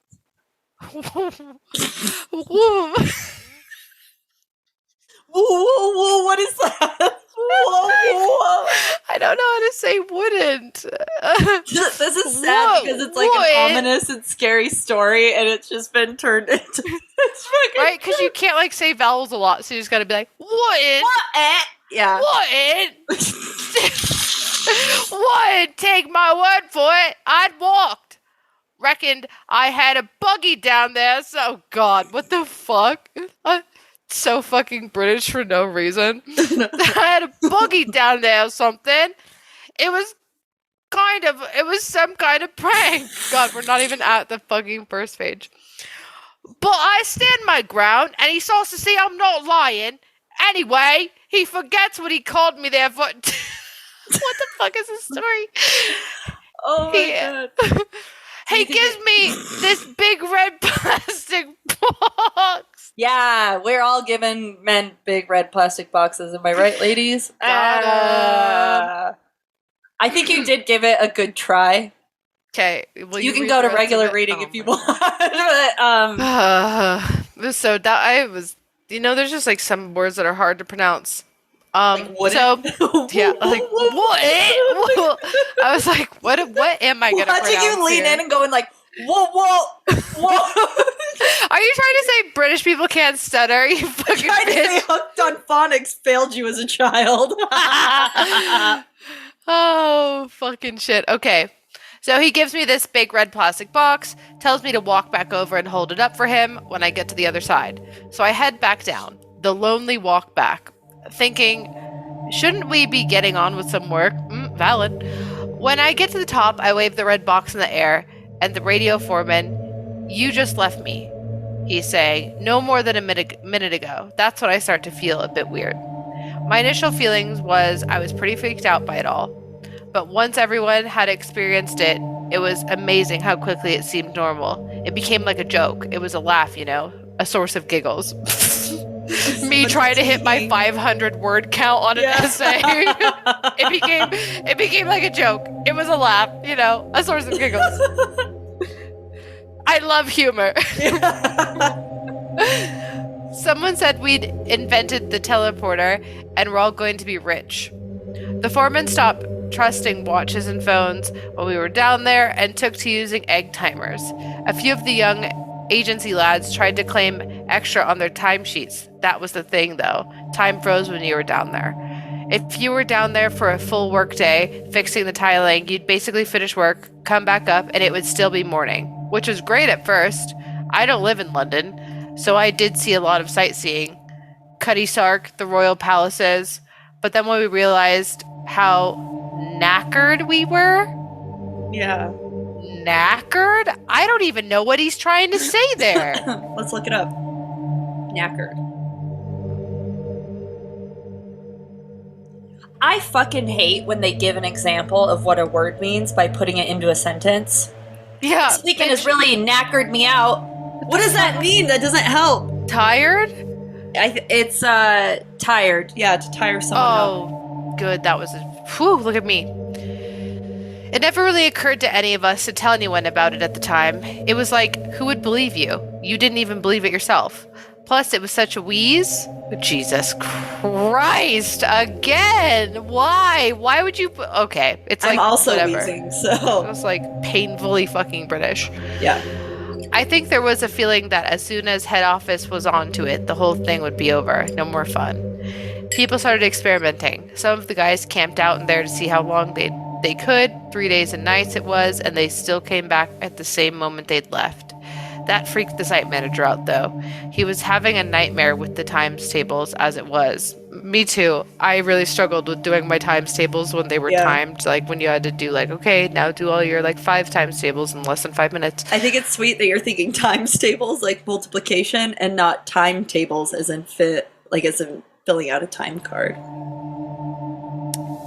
Whoa, what is that? Whoa. I don't know how to say wouldn't. This is sad because it's like an ominous and scary story, and it's just been turned into right, because you can't like say vowels a lot, so you just gotta be like, wouldn't. Yeah. Wouldn't. Wouldn't take my word for it. I'd walked. Reckoned I had a buggy down there, so God, what the fuck? So fucking British for no reason. I had a buggy down there or something. It was some kind of prank. God, we're not even at the fucking first page. But I stand my ground, and he starts to see I'm not lying. Anyway, he forgets what he called me there for. What the fuck is this story? Oh my God. He gives me this big red plastic box. Yeah, we're all giving men big red plastic boxes. Am I right, ladies? I think you did give it a good try. Okay. You can go to regular reading if you want. But, so that I was, there's just like some words that are hard to pronounce. like so yeah, like what? I was like, what am I gonna pronounce? Watching you lean in and going like, whoa. Are you trying to say British people can't stutter? You fucking trying to say Hooked on Phonics failed you as a child. Oh, fucking shit. Okay. So he gives me this big red plastic box, tells me to walk back over and hold it up for him when I get to the other side. So I head back down, the lonely walk back, thinking, shouldn't we be getting on with some work? Valid. When I get to the top, I wave the red box in the air, and the radio foreman, you just left me, he's saying, no more than a minute ago. That's when I start to feel a bit weird. My initial feelings was I was pretty freaked out by it all. But once everyone had experienced it, it was amazing how quickly it seemed normal. It became like a joke. It was a laugh, a source of giggles. Me trying to hit my 500 word count on an essay. It became like a joke. It was a laugh, a source of giggles. I love humor. Someone said we'd invented the teleporter and we're all going to be rich. The foreman stopped trusting watches and phones while we were down there and took to using egg timers. A few of the young agency lads tried to claim extra on their timesheets. That was the thing, though. Time froze when you were down there. If you were down there for a full work day fixing the tiling, you'd basically finish work, come back up, and it would still be morning, which was great at first. I don't live in London, so I did see a lot of sightseeing. Cutty Sark, the royal palaces, but then when we realized how knackered we were. Yeah. Knackered? I don't even know what he's trying to say there. Let's look it up. Knackered. I fucking hate when they give an example of what a word means by putting it into a sentence. Yeah. Speaking has really knackered me out. What does that mean? That doesn't help. Tired? It's tired. Yeah, to tire someone out. Good. That was whew, look at me. It never really occurred to any of us to tell anyone about it at the time. It was like, who would believe you? You didn't even believe it yourself. Plus, it was such a wheeze. Jesus Christ! Again, why? Why would you? Okay, it's like I'm also whatever. wheezing, It so was like painfully fucking British. yeah. I think there was a feeling that as soon as head office was onto it, the whole thing would be over. No more fun. People started experimenting. Some of the guys camped out in there to see how long they could. 3 days and nights it was, and they still came back at the same moment they'd left. That freaked the site manager out, though. He was having a nightmare with the times tables as it was. Me too. I really struggled with doing my times tables when they were timed. Like when you had to do like, okay, now do all your like 5 times tables in less than 5 minutes. I think it's sweet that you're thinking times tables like multiplication and not timetables as in as in filling out a time card.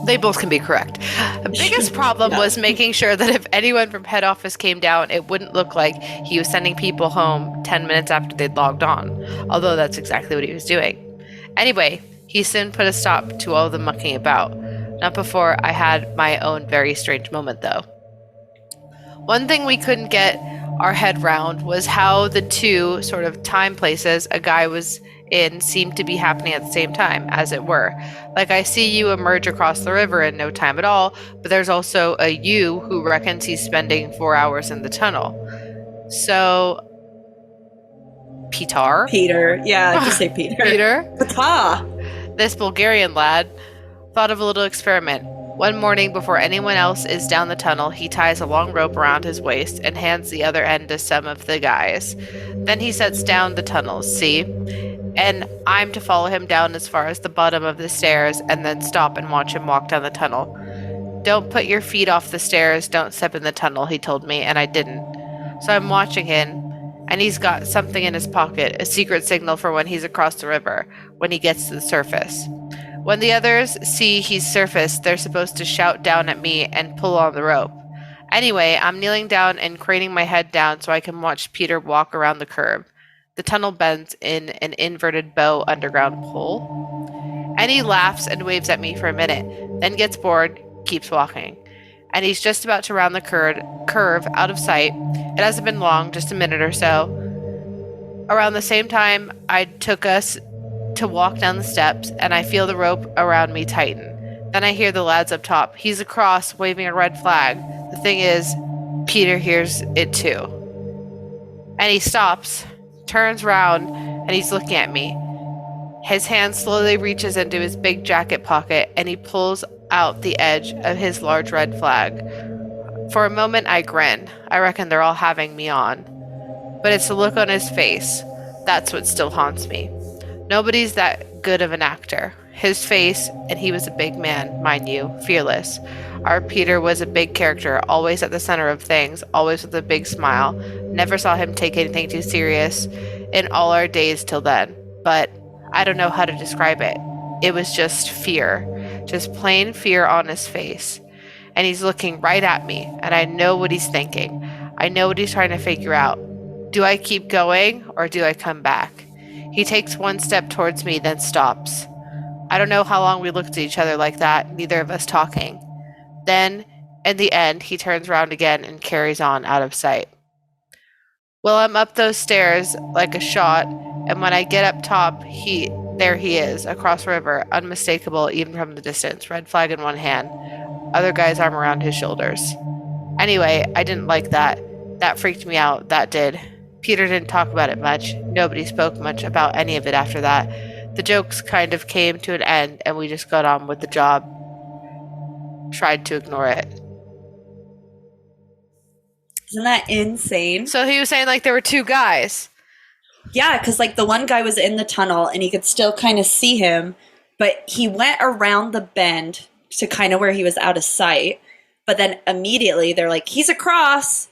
They both can be correct. The biggest problem was making sure that if anyone from head office came down, it wouldn't look like he was sending people home 10 minutes after they'd logged on, although that's exactly what he was doing. Anyway, he soon put a stop to all the mucking about. Not before I had my own very strange moment, though. One thing we couldn't get our head round was how the two sort of time places a guy was in seemed to be happening at the same time, as it were. Like, I see you emerge across the river in no time at all, but there's also a you who reckons he's spending 4 hours in the tunnel. So, Peter. Yeah, just say Peter. Peter, Pata. this Bulgarian lad, thought of a little experiment. One morning, before anyone else is down the tunnel, he ties a long rope around his waist and hands the other end to some of the guys. Then he sets down the tunnels, see? And I'm to follow him down as far as the bottom of the stairs and then stop and watch him walk down the tunnel. Don't put your feet off the stairs, don't step in the tunnel, he told me, and I didn't. So I'm watching him, and he's got something in his pocket, a secret signal for when he's across the river, when he gets to the surface. When the others see he's surfaced, they're supposed to shout down at me and pull on the rope. Anyway, I'm kneeling down and craning my head down so I can watch Peter walk around the curve. The tunnel bends in an inverted bow underground pole. And he laughs and waves at me for a minute, then gets bored, keeps walking. And he's just about to round the curve out of sight. It hasn't been long, just a minute or so. Around the same time I took us to walk down the steps, and I feel the rope around me tighten. Then I hear the lads up top. He's across, waving a red flag. The thing is, Peter hears it too. And he stops, turns round, and he's looking at me. His hand slowly reaches into his big jacket pocket, and he pulls out the edge of his large red flag. For a moment, I grin. I reckon they're all having me on. But it's the look on his face. That's what still haunts me. Nobody's that good of an actor. His face, and he was a big man, mind you, fearless. Our Peter was a big character, always at the center of things, always with a big smile. Never saw him take anything too serious in all our days till then. But I don't know how to describe it. It was just fear. Just plain fear on his face. And he's looking right at me, and I know what he's thinking. I know what he's trying to figure out. Do I keep going, or do I come back? He takes one step towards me, then stops. I don't know how long we looked at each other like that, neither of us talking. Then, in the end, he turns around again and carries on out of sight. Well, I'm up those stairs like a shot, and when I get up top, there he is, across the river, unmistakable even from the distance, red flag in one hand, other guy's arm around his shoulders. Anyway, I didn't like that. That freaked me out, that did. Peter didn't talk about it much. Nobody spoke much about any of it after that. The jokes kind of came to an end, and we just got on with the job. Tried to ignore it. Isn't that insane? So he was saying like there were two guys. Yeah, because like the one guy was in the tunnel and he could still kind of see him, but he went around the bend to kind of where he was out of sight. But then immediately they're like, he's across.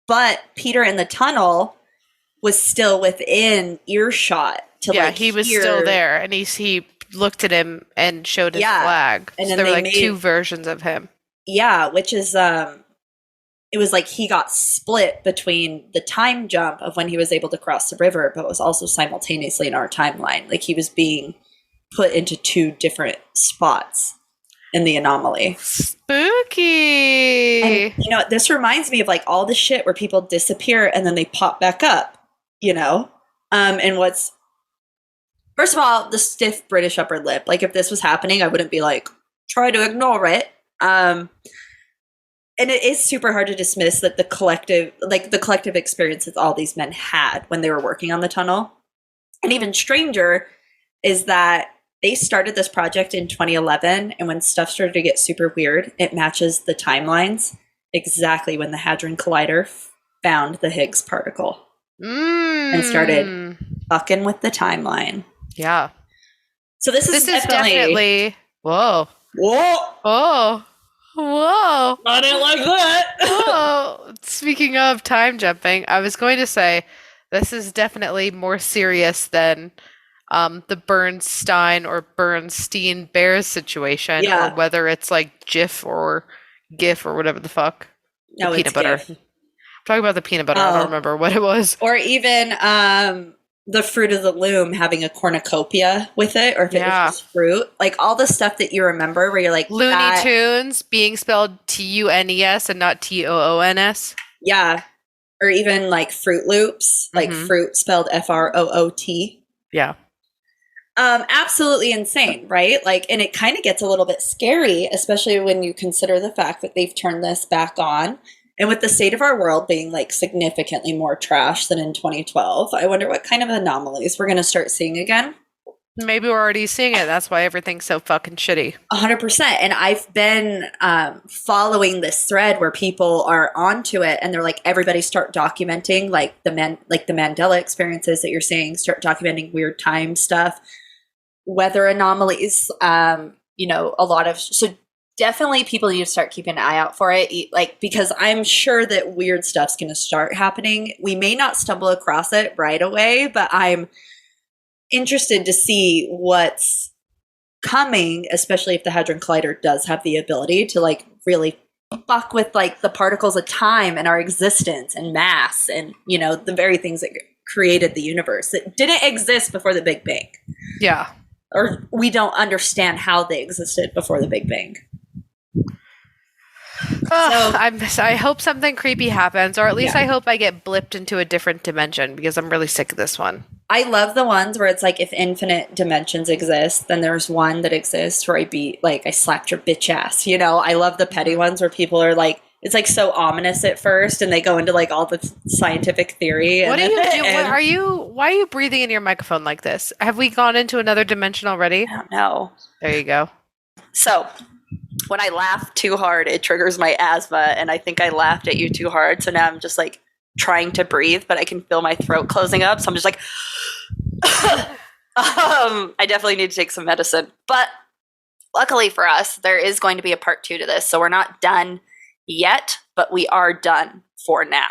But Peter in the tunnel was still within earshot. He was still there, and he looked at him and showed his flag. And so there were like two versions of him. Yeah, which is it was like he got split between the time jump of when he was able to cross the river, but was also simultaneously in our timeline. Like he was being put into two different spots in the anomaly. Spooky. And, this reminds me of like all the shit where people disappear and then they pop back up, and what's First of all, the stiff British upper lip. Like, if this was happening, I wouldn't be like, try to ignore it. And it is super hard to dismiss that the collective experience that all these men had when they were working on the tunnel. And even stranger is that they started this project in 2011, and when stuff started to get super weird, it matches the timelines exactly when the Hadron Collider found the Higgs particle and started fucking with the timeline. Yeah. So this is definitely whoa. I didn't like that. Whoa. Speaking of time jumping, I was going to say this is definitely more serious than the Bernstein or Bernstein Bears situation, or whether it's like GIF or GIF or whatever the fuck. No, peanut butter. GIF. I'm talking about the peanut butter. I don't remember what it was. Or even the Fruit of the Loom having a cornucopia with it, or if it was just fruit. Like all the stuff that you remember where you're like Looney Tunes being spelled TUNES and not TOONS. Yeah. Or even like Fruit Loops, like fruit spelled FROOT. Yeah. Absolutely insane, right? Like, and it kind of gets a little bit scary, especially when you consider the fact that they've turned this back on. And with the state of our world being like significantly more trash than in 2012, I wonder what kind of anomalies we're going to start seeing again. Maybe we're already seeing it. That's why everything's so fucking shitty. 100%. And I've been following this thread where people are onto it, and they're like, everybody start documenting like the Mandela experiences that you're seeing. Start documenting weird time stuff, weather anomalies. A lot of so definitely people need to start keeping an eye out for it. Because I'm sure that weird stuff's going to start happening. We may not stumble across it right away, but I'm interested to see what's coming, especially if the Hadron Collider does have the ability to like really fuck with like the particles of time and our existence and mass and the very things that created the universe that didn't exist before the Big Bang. Yeah. Or we don't understand how they existed before the Big Bang. I hope something creepy happens, or at least I hope I get blipped into a different dimension, because I'm really sick of this one. I love the ones where it's like, if infinite dimensions exist, then there's one that exists where I slapped your bitch ass. I love the petty ones where people are like, it's like so ominous at first, and they go into like all the scientific theory. What are you doing? Why are you breathing into your microphone like this? Have we gone into another dimension already? I don't know. There you go. So when I laugh too hard, it triggers my asthma, and I think I laughed at you too hard. So now I'm just like trying to breathe, but I can feel my throat closing up. So I'm just like, I definitely need to take some medicine. But luckily for us, there is going to be a part 2 to this. So we're not done yet, but we are done for now.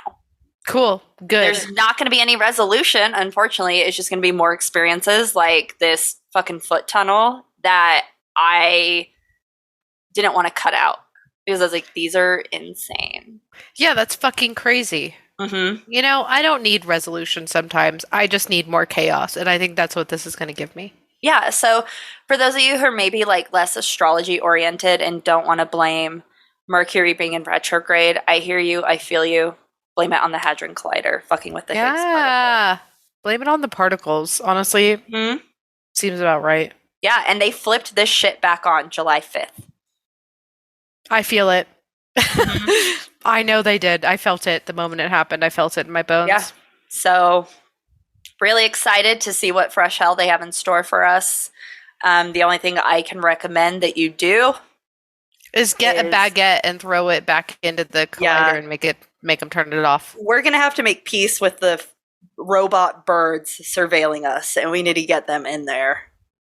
Cool. Good. There's not going to be any resolution, unfortunately. It's just going to be more experiences like this fucking foot tunnel that I didn't want to cut out because I was like, these are insane. Yeah, that's fucking crazy. Mm-hmm. I don't need resolution sometimes. I just need more chaos. And I think that's what this is going to give me. Yeah. So for those of you who are maybe like less astrology oriented and don't want to blame Mercury being in retrograde, I hear you. I feel you. Blame it on the Hadron Collider fucking with the Higgs particle. Blame it on the particles. Honestly, seems about right. Yeah. And they flipped this shit back on July 5th. I feel it. I know they did. I felt it the moment it happened. I felt it in my bones. Yeah. So really excited to see what fresh hell they have in store for us. The only thing I can recommend that you do is get a baguette and throw it back into the collider and make them turn it off. We're going to have to make peace with the robot birds surveilling us, and we need to get them in there.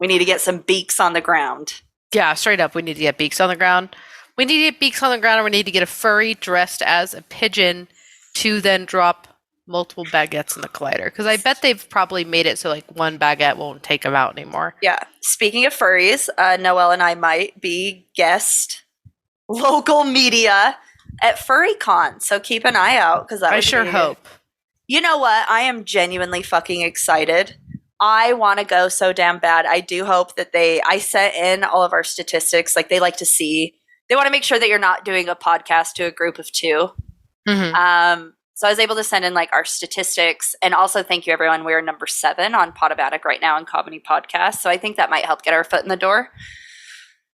We need to get some beaks on the ground. Yeah, straight up. We need to get beaks on the ground. We need to get beaks on the ground, and we need to get a furry dressed as a pigeon to then drop multiple baguettes in the collider. Because I bet they've probably made it so like one baguette won't take them out anymore. Yeah. Speaking of furries, Noelle and I might be guest local media at FurryCon. So keep an eye out. Because I sure hope. You know what? I am genuinely fucking excited. I want to go so damn bad. I do hope that I sent in all of our statistics. Like they like to see. They want to make sure that you're not doing a podcast to a group of 2. Mm-hmm. So I was able to send in like our statistics, and also thank you everyone. We're number 7 on Podomatic right now in comedy podcasts. So I think that might help get our foot in the door.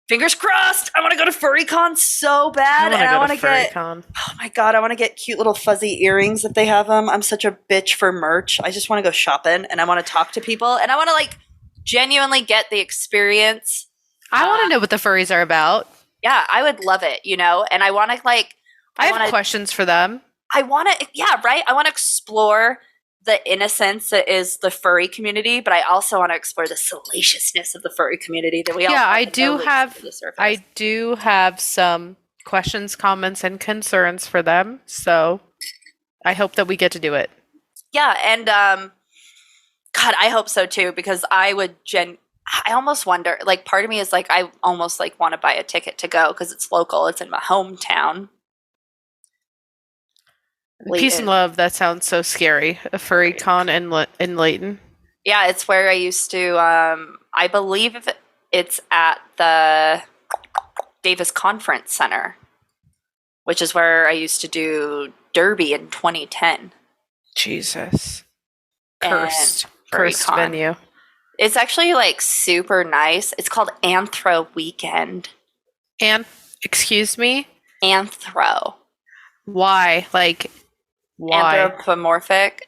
Fingers crossed. I want to go to FurryCon so bad, and I want to get. Oh my god, I want to get cute little fuzzy earrings if they have them. I'm such a bitch for merch. I just want to go shopping, and I want to talk to people, and I want to like genuinely get the experience. I want to know what the furries are about. Yeah, I would love it, and I want to like. I have questions for them. I want to, yeah, right. I want to explore the innocence that is the furry community, but I also want to explore the salaciousness of the furry community that we all. Yeah, I do have some questions, comments, and concerns for them. So I hope that we get to do it. Yeah, and God, I hope so too, because I almost wonder. Like, part of me is like, I almost like want to buy a ticket to go because it's local. It's in my hometown. Peace and love. That sounds so scary. A furry con in Layton. Yeah, it's where I used to. I believe it's at the Davis Conference Center, which is where I used to do Derby in 2010. Jesus, cursed venue. It's actually like super nice. It's called Anthro Weekend. Excuse me? Anthro. Why? Like. Why? Anthropomorphic.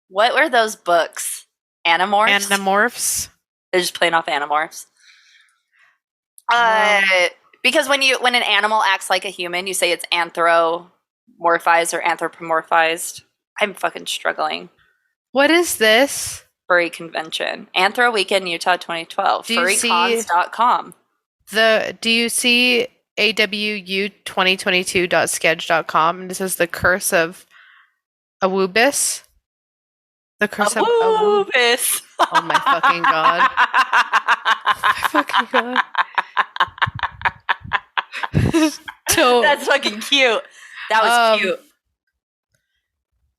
What were those books? Animorphs? Animorphs? They're just playing off Animorphs. Because when an animal acts like a human, you say it's anthropomorphized or anthropomorphized. I'm fucking struggling. What is this? Furry Convention. Anthro Weekend Utah 2012. Furrycons.com. Do you see awu2022.sketch.com, and it says the curse of Awubis. The curse of Awubis. Oh my fucking god. That's fucking cute. That was cute.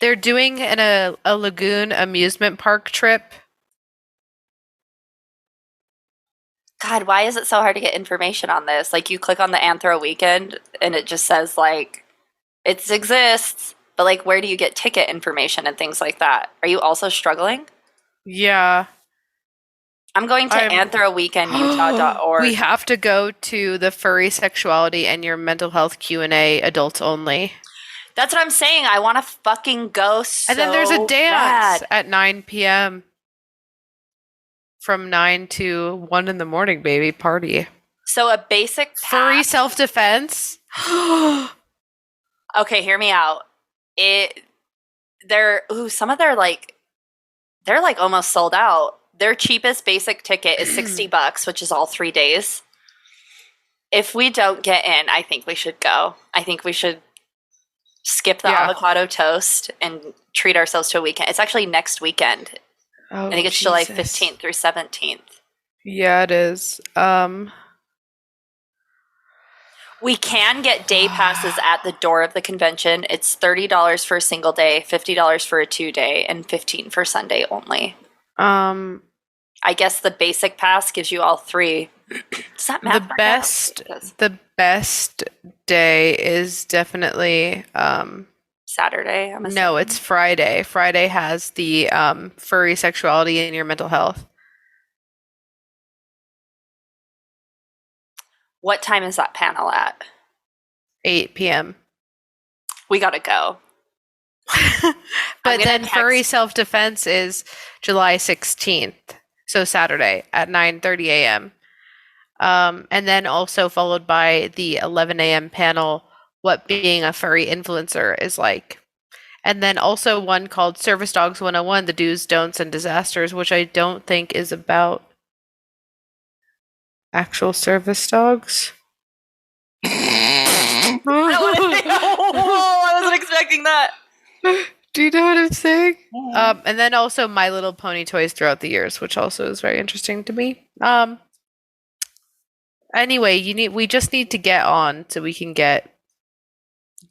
They're doing a lagoon amusement park trip. God, why is it so hard to get information on this? Like, you click on the Anthro Weekend and it just says like it exists, but like, where do you get ticket information and things like that? Are you also struggling? Yeah. I'm going to anthroweekendutah.org. We have to go to the furry sexuality and your mental health Q&A adults only. That's what I'm saying. I want to fucking go so And then there's a dance bad. at 9 p.m. From 9 to 1 in the morning, baby. Party. So a basic pack. Furry self-defense? Okay, hear me out. Some of they're like almost sold out. Their cheapest basic ticket is $60, which is all 3 days. If we don't get in, I think we should go. I think we should skip the avocado toast and treat ourselves to a weekend. It's actually next weekend. Oh, I think it's July 15th through 17th. Yeah, it is. We can get day passes at the door of the convention. It's $30 for a single day, $50 for a 2-day, and $15 for Sunday only. I guess the basic pass gives you all 3. Does that matter? The best day is definitely Saturday. No, it's Friday. Friday has the furry sexuality and your mental health. What time is that panel at? 8 p.m. We gotta go. But then furry self-defense is July 16th, so Saturday at 9:30 a.m. And then also followed by the 11 a.m. panel, What Being a Furry Influencer is Like. And then also one called Service Dogs 101, The Do's, Don'ts, and Disasters, which I don't think is about actual service dogs. I wasn't expecting that. Do you know what I'm saying? And then also My Little Pony toys throughout the years, which also is very interesting to me. Anyway, we just need to get on so we can get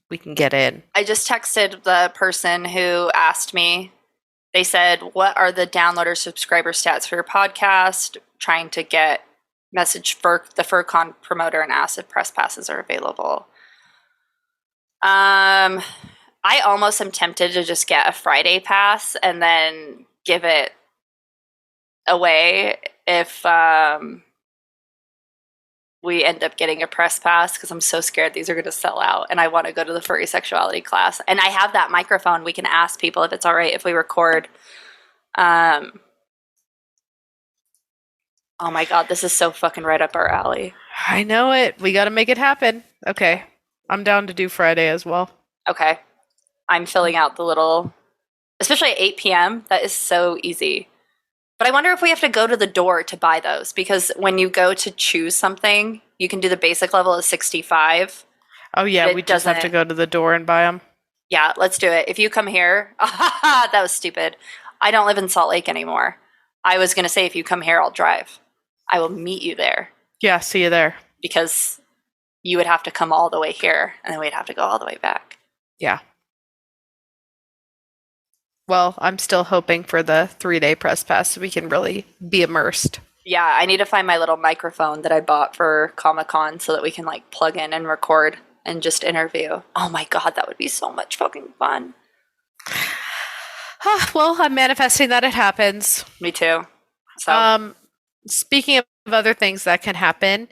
in. I just texted the person who asked me. They said, "What are the downloader subscriber stats for your podcast?" Trying to get message for the FurCon promoter and asked if press passes are available. I almost am tempted to just get a Friday pass and then give it away if we end up getting a press pass, because I'm so scared these are going to sell out and I want to go to the furry sexuality class. And I have that microphone. We can ask people if it's all right if we record. Oh my God, this is so fucking right up our alley. I know it. We got to make it happen. Okay. I'm down to do Friday as well. Okay. I'm filling out the little, especially at 8 p.m. That is so easy. But I wonder if we have to go to the door to buy those, because when you go to choose something, you can do the basic level of 65. Oh, yeah. We just have to go to the door and buy them. Yeah, let's do it. If you come here, that was stupid. I don't live in Salt Lake anymore. I was going to say, if you come here, I'll drive. I will meet you there. Yeah, see you there. Because you would have to come all the way here, and then we'd have to go all the way back. Yeah. Well, I'm still hoping for the 3-day press pass so we can really be immersed. Yeah, I need to find my little microphone that I bought for Comic-Con so that we can like plug in and record and just interview. Oh my God, that would be so much fucking fun. Well, I'm manifesting that it happens. Me too. So. Speaking of other things that can happen,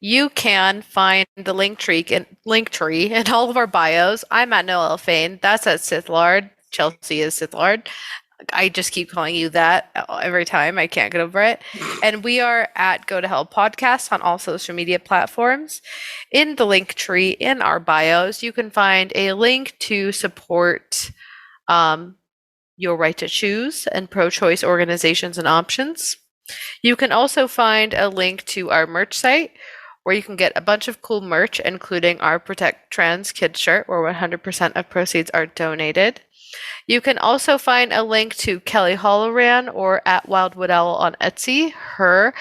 you can find the link tree in all of our bios. I'm at Noel Fane. That's at Sithlard. Chelsea is Sithlard. I just keep calling you that every time. I can't get over it. And we are at Go to Hell Podcast on all social media platforms. In the link tree in our bios, you can find a link to support your right to choose and pro-choice organizations and options. You can also find a link to our merch site where you can get a bunch of cool merch, including our Protect Trans Kids shirt, where 100% of proceeds are donated. You can also find a link to Kelly Holloran or at Wildwood Owl on Etsy, her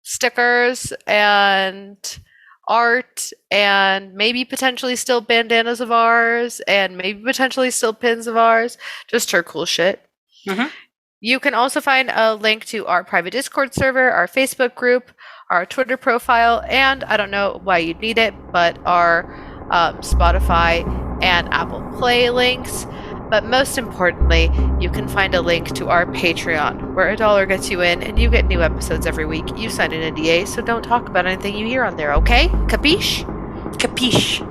stickers and art, and maybe potentially still bandanas of ours, and maybe potentially still pins of ours, just her cool shit. Mm-hmm. You can also find a link to our private Discord server, our Facebook group, our Twitter profile, and I don't know why you'd need it, but our Spotify and Apple Play links. But most importantly, you can find a link to our Patreon, where $1 gets you in and you get new episodes every week. You sign an NDA, so don't talk about anything you hear on there, okay? Capiche? Capiche.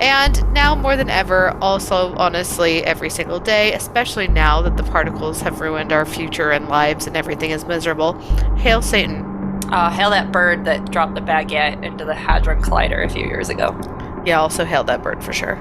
And now more than ever, also honestly every single day, especially now that the particles have ruined our future and lives and everything is miserable, hail Satan. Hail that bird that dropped the baguette into the Hadron Collider a few years ago. Yeah, also hail that bird for sure.